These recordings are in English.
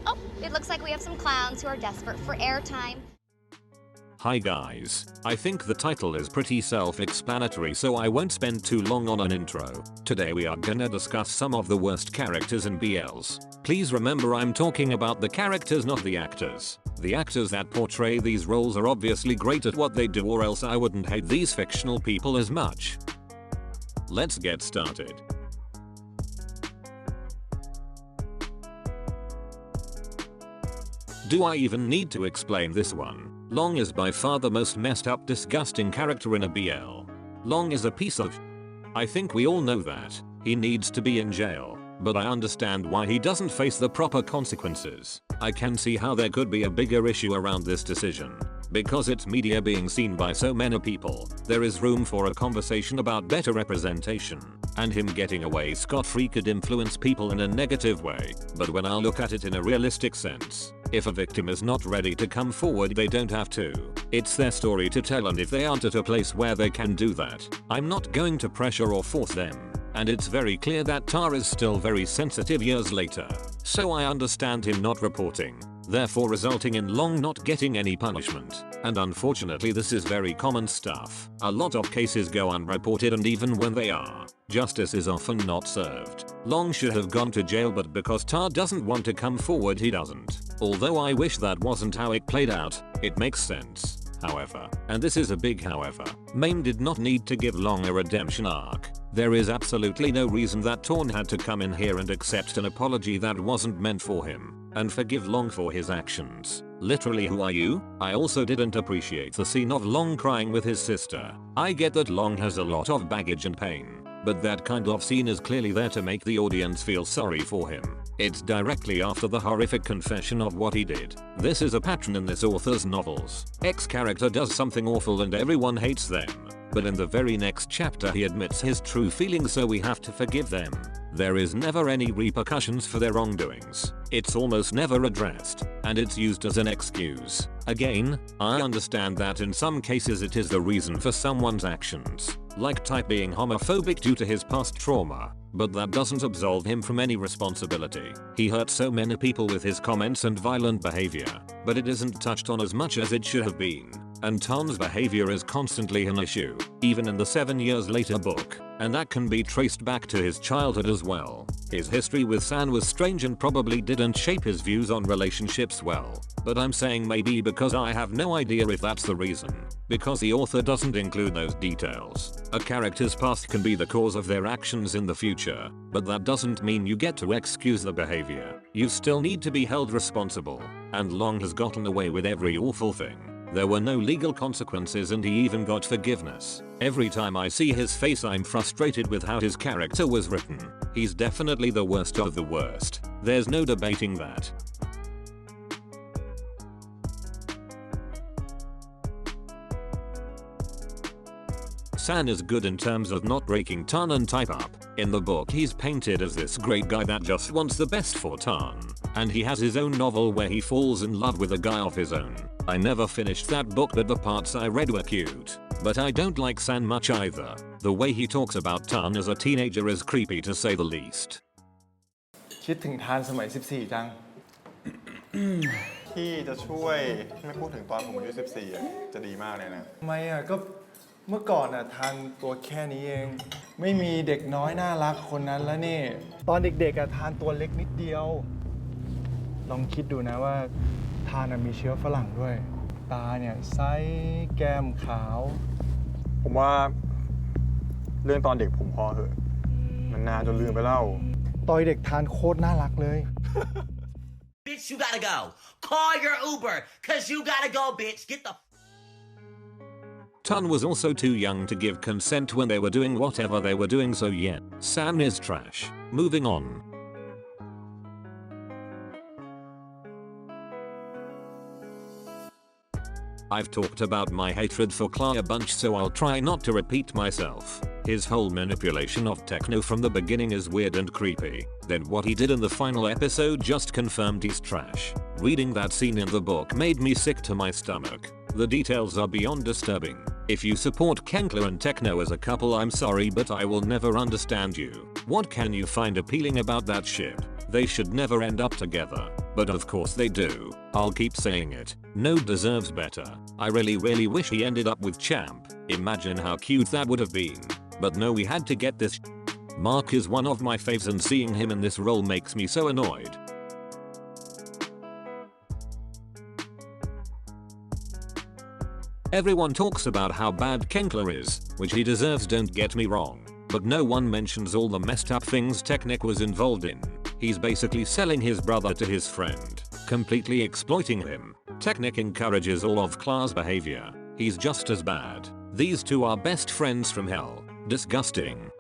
Oh, it looks like we have some clowns who are desperate for airtime. Hi guys, I think the title is pretty self-explanatory, so I won't spend too long on an intro. Today we are gonna discuss some of the worst characters in BLs. Please remember I'm talking about the characters, not the actors. The actors that portray these roles are obviously great at what they do, or else I wouldn't hate these fictional people as much. Let's get started. Do I even need to explain this one? Long is by far the most messed up, disgusting character in a BL. Long is a piece of... I think we all know that. He needs to be in jail. But I understand why he doesn't face the proper consequences. I can see how there could be a bigger issue around this decision. Because it's media being seen by so many people, there is room for a conversation about better representation. And him getting away scot-free could influence people in a negative way. But when I look at it in a realistic sense, if a victim is not ready to come forward, they don't have to. It's their story to tell, and if they aren't at a place where they can do that, I'm not going to pressure or force them. And it's very clear that Tar is still very sensitive years later. So I understand him not reporting, therefore resulting in Long not getting any punishment. And unfortunately this is very common stuff. A lot of cases go unreported, and even when they are, justice is often not served. Long should have gone to jail, but because Tar doesn't want to come forward, he doesn't. Although I wish that wasn't how it played out, it makes sense. However, and this is a big however, Mame did not need to give Long a redemption arc. There is absolutely no reason that Torn had to come in here and accept an apology that wasn't meant for him, and forgive Long for his actions. Literally, who are you? I also didn't appreciate the scene of Long crying with his sister. I get that Long has a lot of baggage and pain, but that kind of scene is clearly there to make the audience feel sorry for him. It's directly after the horrific confession of what he did. This is a pattern in this author's novels. X-character does something awful and everyone hates them. But in the very next chapter he admits his true feelings, so we have to forgive them. There is never any repercussions for their wrongdoings. It's almost never addressed, and it's used as an excuse. Again, I understand that in some cases it is the reason for someone's actions, like Type being homophobic due to his past trauma, but that doesn't absolve him from any responsibility. He hurt so many people with his comments and violent behavior, but it isn't touched on as much as it should have been. And Tan's behavior is constantly an issue, even in the 7 years later book, and that can be traced back to his childhood as well. His history with San was strange and probably didn't shape his views on relationships well, but I'm saying maybe because I have no idea if that's the reason, because the author doesn't include those details. A character's past can be the cause of their actions in the future, but that doesn't mean you get to excuse the behavior. You still need to be held responsible, and Long has gotten away with every awful thing. There were no legal consequences and he even got forgiveness. Every time I see his face I'm frustrated with how his character was written. He's definitely the worst of the worst. There's no debating that. San is good in terms of not breaking Tan and Type up. In the book he's painted as this great guy that just wants the best for Tan. And he has his own novel where he falls in love with a guy of his own. I never finished that book, but the parts I read were cute. But I don't like San much either. The way he talks about Tan as a teenager is creepy to say the least. คิดถึงทานสมัย 14 จัง ที่จะช่วยไม่พูดถึงตอนผมอายุ 14 อ่ะจะดีมากเลยนะ ทำไมอ่ะก็เมื่อก่อนอ่ะทานตัวแค่นี้เอง ไม่มีเด็กน้อยน่ารักคนนั้นแล้วนี่ ตอนเด็กๆอ่ะทานตัวเล็กนิดเดียว ลองคิดดูนะว่าทานมีเชื้อฝรั่งด้วย ตาเนี่ยไซส์แก้มขาว ผมว่าเรื่องตอนเด็กผมพอเหอะมันนานจนลืมไปแล้ว ตอนเด็กทานโคตรน่ารักเลย Bitch, you gotta go. Call your Uber, cause you gotta go, bitch. Get the Tan was also too young to give consent when they were doing whatever they were doing, so yeah, San is trash. Moving on. I've talked about my hatred for Clay a bunch, so I'll try not to repeat myself. His whole manipulation of Techno from the beginning is weird and creepy. Then what he did in the final episode just confirmed he's trash. Reading that scene in the book made me sick to my stomach. The details are beyond disturbing. If you support Kenkler and Techno as a couple, I'm sorry, but I will never understand you. What can you find appealing about that ship? They should never end up together. but of course they do. I'll keep saying it. No deserves better. I really wish he ended up with Champ. Imagine how cute that would have been. But no, we had to get this. Mark is one of my faves and seeing him in this role makes me so annoyed. Everyone talks about how bad Kenkler is, which he deserves, don't get me wrong. But no one mentions all the messed up things Technic was involved in. He's basically selling his brother to his friend, completely exploiting him. Technic encourages all of class behavior. He's just as bad. These two are best friends from hell. Disgusting.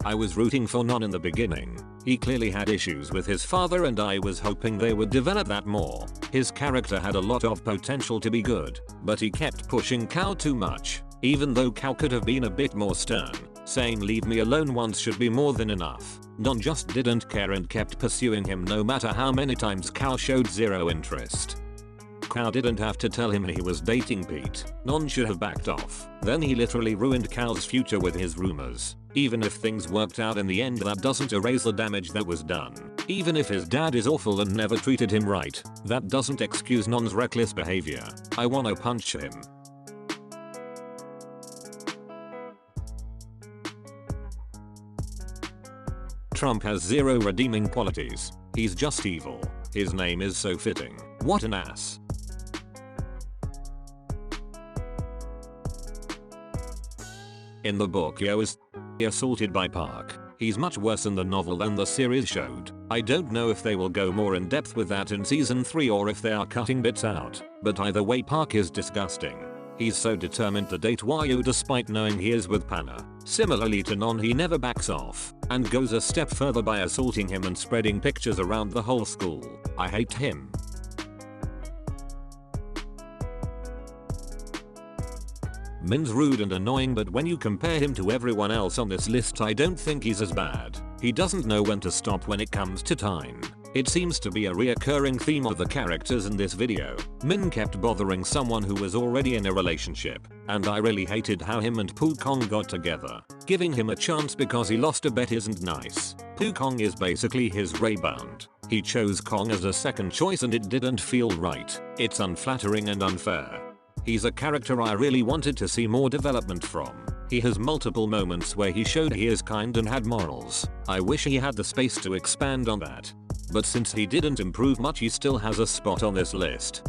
I was rooting for Non in the beginning. He clearly had issues with his father and I was hoping they would develop that more. His character had a lot of potential to be good, but he kept pushing Kao too much. Even though Kao could have been a bit more stern, saying leave me alone once should be more than enough. Non just didn't care and kept pursuing him no matter how many times Kao showed zero interest. Kao didn't have to tell him he was dating Pete. Non should have backed off. Then he literally ruined Kao's future with his rumors. Even if things worked out in the end, that doesn't erase the damage that was done. Even if his dad is awful and never treated him right, that doesn't excuse Non's reckless behavior. I wanna punch him. Trump has zero redeeming qualities. He's just evil. His name is so fitting. What an ass. In the book, Yo is assaulted by Park. He's much worse in the novel than the series showed. I don't know if they will go more in depth with that in season 3 or if they are cutting bits out, but either way Park is disgusting. He's so determined to date Yo despite knowing he is with Panna. Similarly to Non, he never backs off, and goes a step further by assaulting him and spreading pictures around the whole school. I hate him. Min's rude and annoying, but when you compare him to everyone else on this list, I don't think he's as bad. He doesn't know when to stop when it comes to time. It seems to be a reoccurring theme of the characters in this video. Min kept bothering someone who was already in a relationship, and I really hated how him and Poo Kong got together. Giving him a chance because he lost a bet isn't nice. Poo Kong is basically his rebound. He chose Kong as a second choice and it didn't feel right. It's unflattering and unfair. He's a character I really wanted to see more development from. He has multiple moments where he showed he is kind and had morals. I wish he had the space to expand on that. But since he didn't improve much, he still has a spot on this list.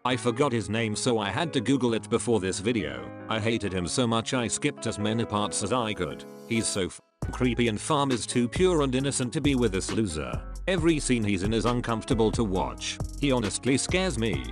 I forgot his name, so I had to Google it before this video. I hated him so much I skipped as many parts as I could. He's so creepy and Farm is too pure and innocent to be with this loser. Every scene he's in is uncomfortable to watch. He honestly scares me.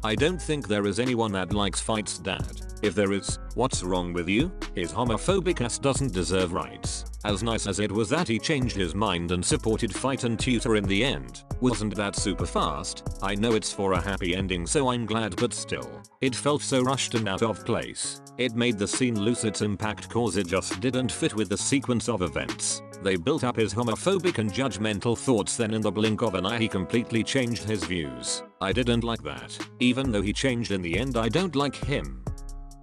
I don't think there is anyone that likes Fight's dad. If there is, what's wrong with you? His homophobic ass doesn't deserve rights. As nice as it was that he changed his mind and supported Fight and Tutor in the end, wasn't that super fast? I know it's for a happy ending, so I'm glad, but still, it felt so rushed and out of place. It made the scene lose its impact cause it just didn't fit with the sequence of events. They built up his homophobic and judgmental thoughts, then in the blink of an eye he completely changed his views. I didn't like that. Even though he changed in the end, I don't like him.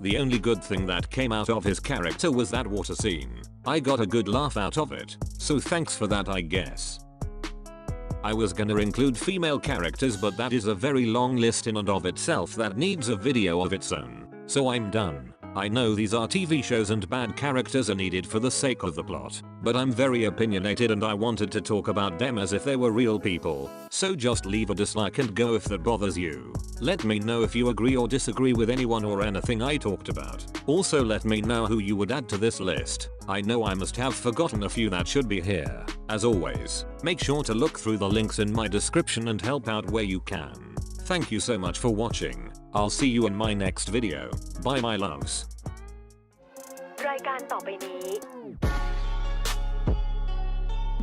The only good thing that came out of his character was that water scene. I got a good laugh out of it, so thanks for that, I guess. I was gonna include female characters, but that is a very long list in and of itself that needs a video of its own, so I'm done. I know these are TV shows and bad characters are needed for the sake of the plot, but I'm very opinionated and I wanted to talk about them as if they were real people, so just leave a dislike and go if that bothers you. Let me know if you agree or disagree with anyone or anything I talked about. Also let me know who you would add to this list. I know I must have forgotten a few that should be here. As always, make sure to look through the links in my description and help out where you can. Thank you so much for watching. I'll see you in my next video. Bye my loves. รายการต่อไปนี้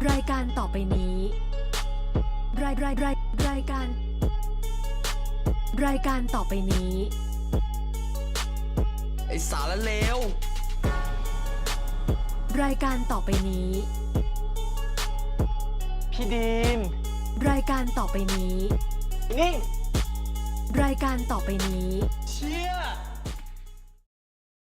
รายการต่อไปนี้ ไอ้สารเลว รายการต่อไปนี้ พี่ดีน รายการต่อไปนี้ นิ่ง รายการต่อไปนี้ เชี่ย